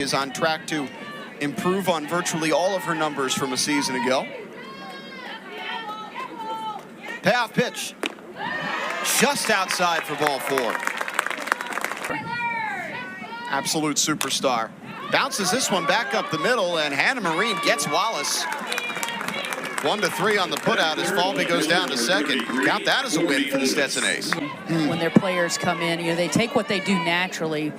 Is on track to improve on virtually all of her numbers from a season ago. Payoff pitch. Just outside for ball 4. Absolute superstar. Bounces this one back up the middle, and Hannah Marine gets Wallace. 1-3 on the putout as Falby goes down to second. Count that as a win for the Stetson A's. When their players come in, they take what they do naturally,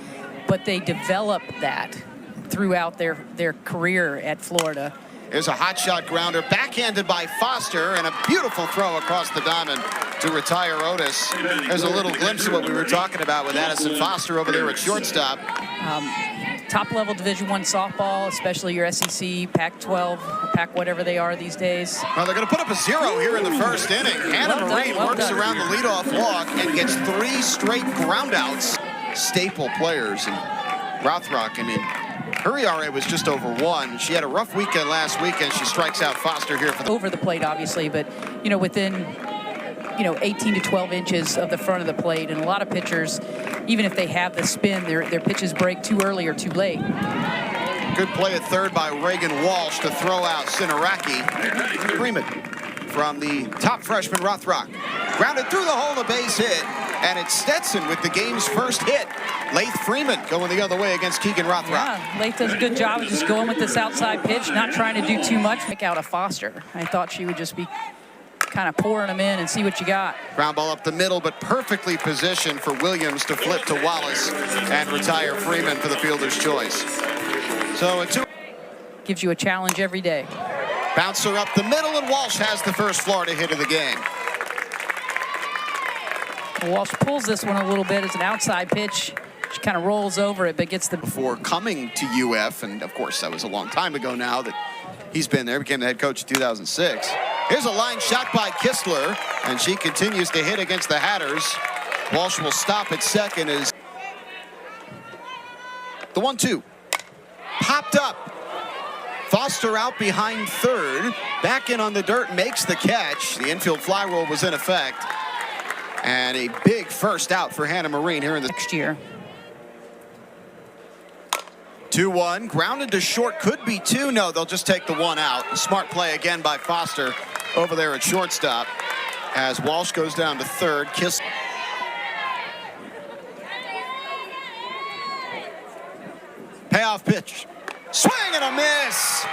but they develop that throughout their career at Florida. There's a hot shot grounder backhanded by Foster, and a beautiful throw across the diamond to retire Otis. There's a little glimpse of what we were talking about with Addison Foster over there at shortstop. Top-level Division I softball, especially your SEC, Pac-12, Pac whatever they are these days. Well, they're going to put up a 0 here in the first inning. Hannah Marine works around the leadoff walk and gets 3 straight groundouts. Staple players. And Rothrock, I mean, her ERA was just over 1. She had a rough weekend last weekend. She strikes out Foster here for over the plate, obviously, but within 18 to 12 inches of the front of the plate. And a lot of pitchers, even if they have the spin, their pitches break too early or too late. Good play at third by Reagan Walsh to throw out Sinaraki. Freeman from the top freshman Rothrock. Grounded through the hole, a base hit. And it's Stetson with the game's first hit. Laith Freeman going the other way against Keegan Rothrock. Yeah, Laith does a good job of just going with this outside pitch, not trying to do too much. Pick out a Foster. I thought she would just be kind of pouring them in and see what you got. Ground ball up the middle, but perfectly positioned for Williams to flip to Wallace and retire Freeman for the fielder's choice. So a 2. Gives you a challenge every day. Bouncer up the middle, and Walsh has the first Florida hit of the game. Walsh pulls this one a little bit as an outside pitch. She kind of rolls over it, but gets the... Before coming to UF, and of course that was a long time ago now that he's been there, became the head coach in 2006. Here's a line shot by Kistler, and she continues to hit against the Hatters. Walsh will stop at second as the 1-2. Popped up. Foster out behind third. Back in on the dirt, makes the catch. The infield fly roll was in effect. And a big first out for Hannah Marine here in the next year. 2-1, grounded to short, could be 2. No, they'll just take the 1 out. A smart play again by Foster over there at shortstop as Walsh goes down to third. Payoff pitch. Swing and a miss.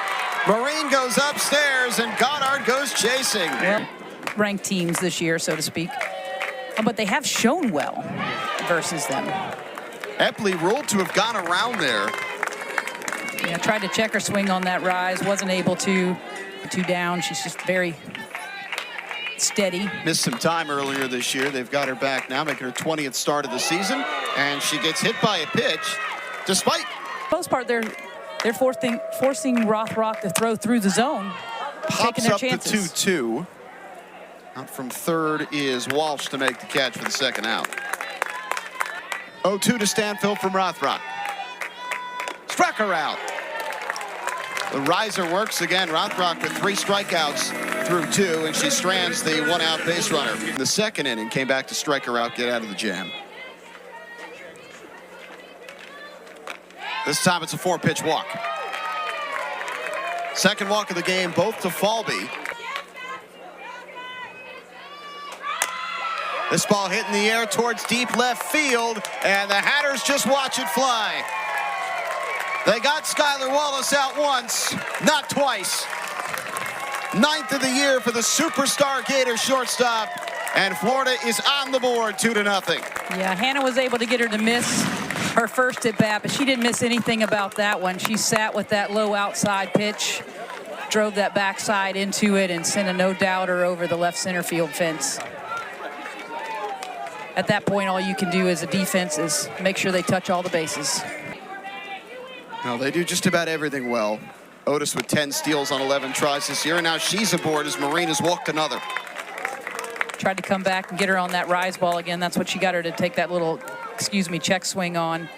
Marine goes upstairs and Goddard goes chasing. Well, ranked teams this year, so to speak. But they have shown well versus them. Epley ruled to have gone around there. Yeah, tried to check her swing on that rise, wasn't able to. 2 down, she's just very steady. Missed some time earlier this year. They've got her back now, making her 20th start of the season. And she gets hit by a pitch, despite... For the most part, they're forcing Rothrock to throw through the zone, taking their chances. Pops up the 2-2. Out from third is Walsh to make the catch for the second out. 0-2 to Stanfield from Rothrock. Struck her out. The riser works again. Rothrock with 3 strikeouts through 2, and she strands the 1-out base runner. In the second inning, came back to strike her out, get out of the jam. This time it's a 4-pitch walk. Second walk of the game, both to Falby. This ball hit in the air towards deep left field, and the Hatters just watch it fly. They got Skylar Wallace out once, not twice. 9th of the year for the superstar Gator shortstop, and Florida is on the board 2-0. Yeah, Hannah was able to get her to miss her first at bat, but she didn't miss anything about that one. She sat with that low outside pitch, drove that backside into it, and sent a no-doubter over the left center field fence. At that point, all you can do as a defense is make sure they touch all the bases. No, they do just about everything well. Otis with 10 steals on 11 tries this year, and now she's aboard as Marine has walked another. Tried to come back and get her on that rise ball again. That's what she got her to take that little, check swing on.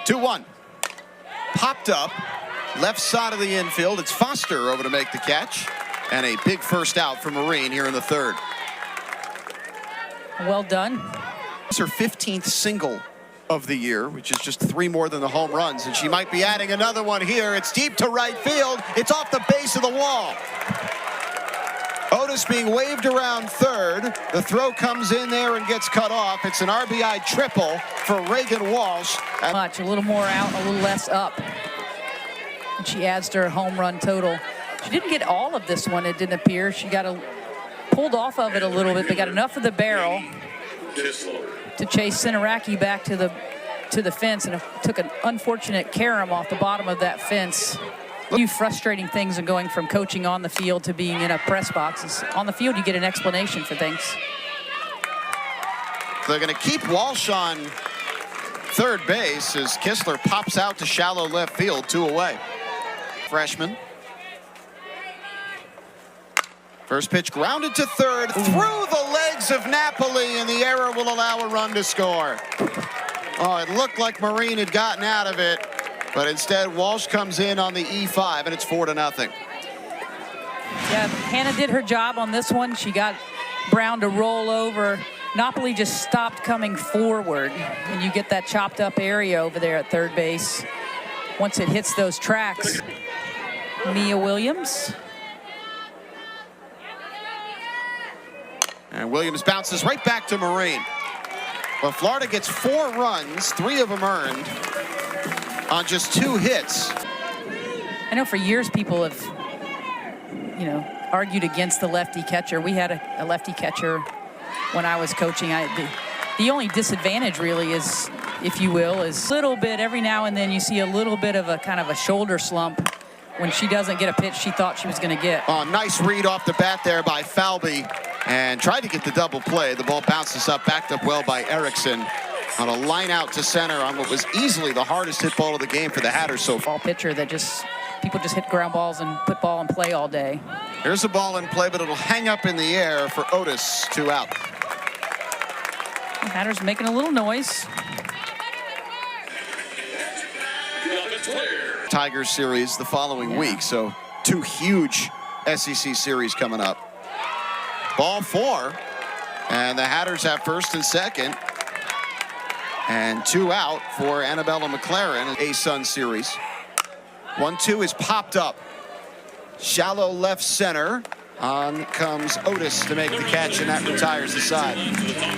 2-1. Popped up, left side of the infield. It's Foster over to make the catch. And a big first out for Marine here in the third. Well done. It's her 15th single of the year, which is just 3 more than the home runs, and she might be adding another one here. It's deep to right field. It's off the base of the wall. Otis being waved around third. The throw comes in there and gets cut off. It's an RBI triple for Reagan Walsh. Much, a little more out, a little less up. And she adds to her home run total. She didn't get all of this one, it didn't appear. She got pulled off of it a little bit, but got enough of the barrel to chase Sinaraki back to the fence, and took an unfortunate carom off the bottom of that fence. A few frustrating things in going from coaching on the field to being in a press box. On the field, you get an explanation for things. They're going to keep Walsh on third base as Kistler pops out to shallow left field, 2 away. Freshman. First pitch grounded to third, through the legs of Napoli, and the error will allow a run to score. Oh, it looked like Marine had gotten out of it, but instead Walsh comes in on the E5, and it's 4-0. Yeah, Hannah did her job on this one. She got Brown to roll over. Napoli just stopped coming forward, and you get that chopped up area over there at third base. Once it hits those tracks, Mia Williams. And Williams bounces right back to Marine. Well, Florida gets 4 runs, 3 of them earned on just 2 hits. I know for years people have, argued against the lefty catcher. We had a lefty catcher when I was coaching. The only disadvantage really is, if you will, is a little bit, every now and then you see a little bit of a kind of a shoulder slump when she doesn't get a pitch she thought she was going to get. Oh, nice read off the bat there by Falby, and tried to get the double play. The ball bounces up, backed up well by Erickson on a line out to center on what was easily the hardest hit ball of the game for the Hatters so far. Ball pitcher that people just hit ground balls and put ball in play all day. Here's a ball in play, but it'll hang up in the air for Otis, 2 out. The Hatters making a little noise. Tigers series the following week, so 2 huge SEC series coming up. Ball 4, and the Hatters have first and second, and 2 out for Annabella McLaren, a Sun series. 1-2 is popped up. Shallow left center. On comes Otis to make the catch, and that retires the side.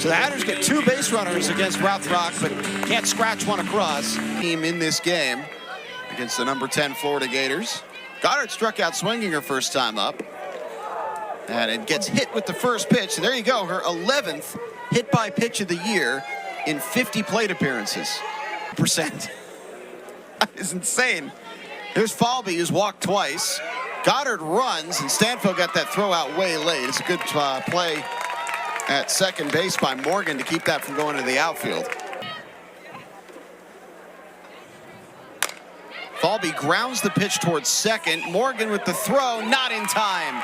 So the Hatters get 2 base runners against Rothrock, but can't scratch one across. Team in this game against the number 10 Florida Gators. Goddard struck out swinging her first time up. And it gets hit with the first pitch. So there you go, her 11th hit by pitch of the year in 50 plate appearances. That is insane. Here's Falby, who's walked twice. Goddard runs, and Stanfield got that throw out way late. It's a good play at second base by Morgan to keep that from going to the outfield. Falby grounds the pitch towards second. Morgan with the throw, not in time.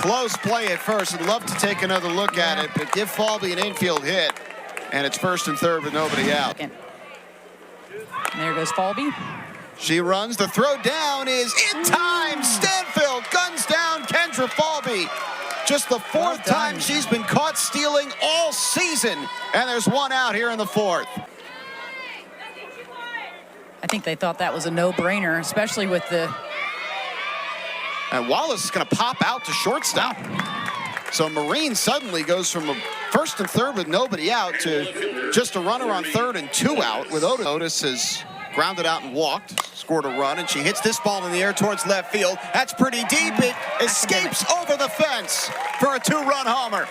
Close play at first. I'd love to take another look at it, but give Falby an infield hit, and it's first and third with nobody out. And there goes Falby. She runs. The throw down is in time. Stanfield guns down Kendra Falby. Just the 4th time she's been caught stealing all season, and there's 1 out here in the 4th. I think they thought that was a no-brainer, especially with the... And Wallace is going to pop out to shortstop. So Marine suddenly goes from a first and third with nobody out to just a runner on third and 2 out with Otis. Otis has grounded out and walked, scored a run, and she hits this ball in the air towards left field. That's pretty deep. It escapes over the fence for a 2-run homer.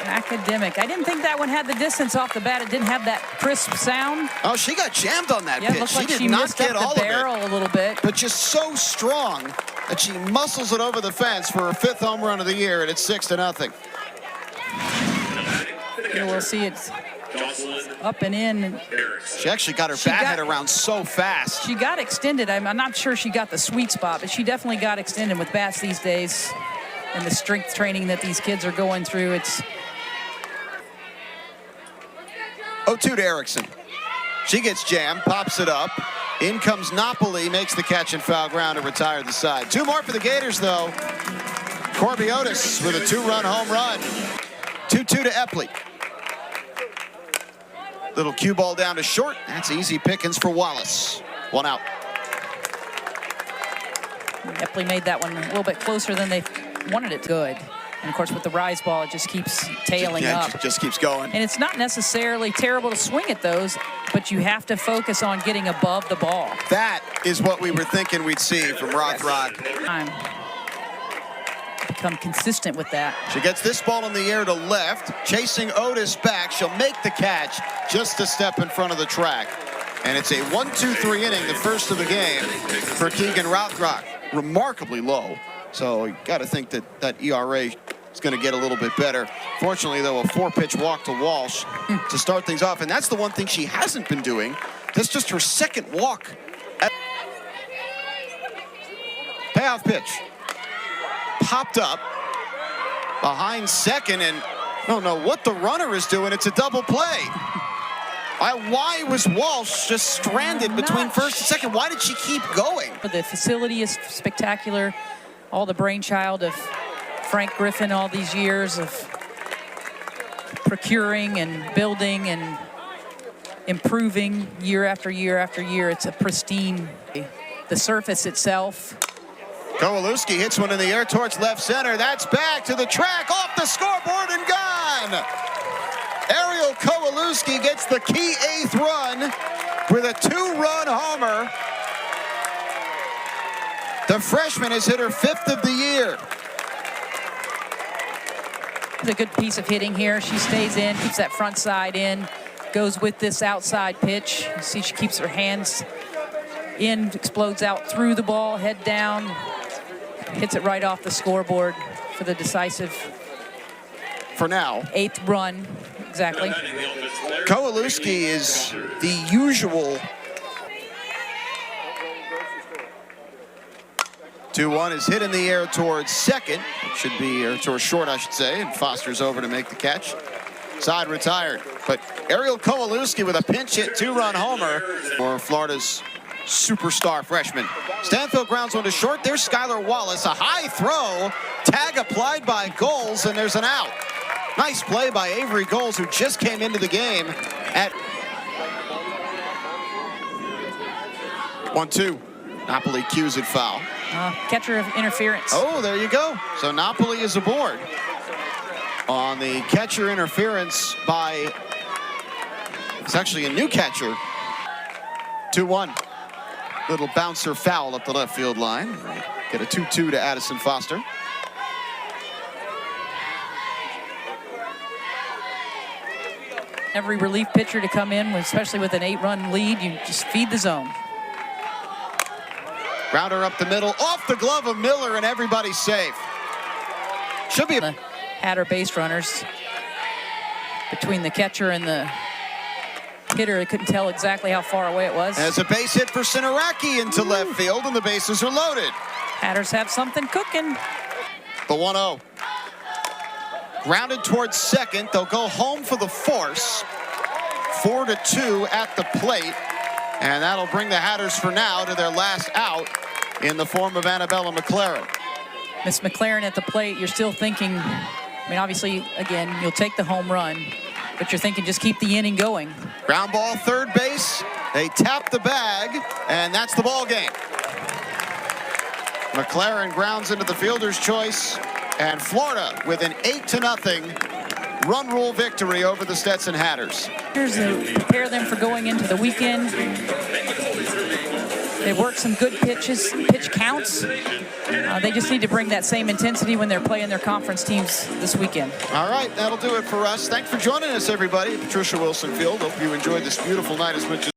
Academic. I didn't think that one had the distance off the bat. It didn't have that crisp sound. Oh, she got jammed on that pitch. Looked like she did not missed get up all the of barrel it, a little bit. but just so strong that she muscles it over the fence for her 5th home run of the year, and it's 6-0. Here we'll see it's up and in. She actually got her bat head around so fast. She got extended. I'm not sure she got the sweet spot, but she definitely got extended with bats these days and the strength training that these kids are going through. It's 0-2 to Erickson. She gets jammed, pops it up. In comes Napoli, makes the catch and foul ground to retire the side. 2 more for the Gators, though. Corby Otis with a 2-run home run. 2-2 to Epley. Little cue ball down to short. That's easy pickings for Wallace. 1 out. Epley made that one a little bit closer than they wanted it. Good. And of course, with the rise ball, it just keeps tailing up. It just keeps going. And it's not necessarily terrible to swing at those, but you have to focus on getting above the ball. That is what we were thinking we'd see from Rothrock. Become consistent with that. She gets this ball in the air to left, chasing Otis back. She'll make the catch just a step in front of the track. And it's a 1-2-3 inning, the first of the game for Keegan Rothrock. Remarkably low. So you got to think that that ERA is going to get a little bit better. Fortunately, though, a 4-pitch walk to Walsh to start things off. And that's the one thing she hasn't been doing. That's just her second walk. Payoff pitch. Popped up behind second, and I don't know what the runner is doing. It's a double play. Why was Walsh just stranded between first and second? Why did she keep going? The facility is spectacular. All the brainchild of Frank Griffin, all these years of procuring and building and improving year after year after year. It's a pristine. The surface itself. Kowalewski hits one in the air towards left center. That's back to the track, off the scoreboard and gone. Ariel Kowalewski gets the key 8th run with a 2-run homer. The freshman has hit her 5th of the year. It's a good piece of hitting here. She stays in, keeps that front side in, goes with this outside pitch. You see she keeps her hands in, explodes out through the ball, head down, hits it right off the scoreboard for the decisive, for now, 8th run. Exactly. Kowalewski is the usual. 2-1 is hit in the air towards second. Should be, or towards short, I should say, and Foster's over to make the catch. Side retired. But Ariel Kowalewski with a pinch hit 2-run homer for Florida's superstar freshman. Stanfield grounds one to short. There's Skylar Wallace. A high throw. Tag applied by Goals, and there's an out. Nice play by Avery Goals, who just came into the game at 1-2. Napoli cues it foul. Catcher interference. Oh, there you go. So Napoli is aboard on the catcher interference by, it's actually a new catcher. 2-1. Little bouncer foul up the left field line. Get a 2-2 to Addison Foster. Every relief pitcher to come in, especially with an 8-run lead, you just feed the zone. Grounder up the middle, off the glove of Miller, and everybody's safe. Should be the Hatter base runners between the catcher and the hitter. They couldn't tell exactly how far away it was. As a base hit for Sinaraki into left field, and the bases are loaded. Hatters have something cooking. The 1-0. Grounded towards second. They'll go home for the force. 4-2 at the plate. And that'll bring the Hatters for now to their last out in the form of Annabella McLaren. Miss McLaren at the plate, you're still thinking, I mean, obviously, again, you'll take the home run, but you're thinking just keep the inning going. Ground ball, third base. They tap the bag, and that's the ball game. McLaren grounds into the fielder's choice, and Florida with an 8-0 run rule victory over the Stetson Hatters. Here's to prepare them for going into the weekend. They worked some good pitch counts. They just need to bring that same intensity when they're playing their conference teams this weekend. All right, that'll do it for us. Thanks for joining us, everybody, at Patricia Wilson Field. Hope you enjoyed this beautiful night as much as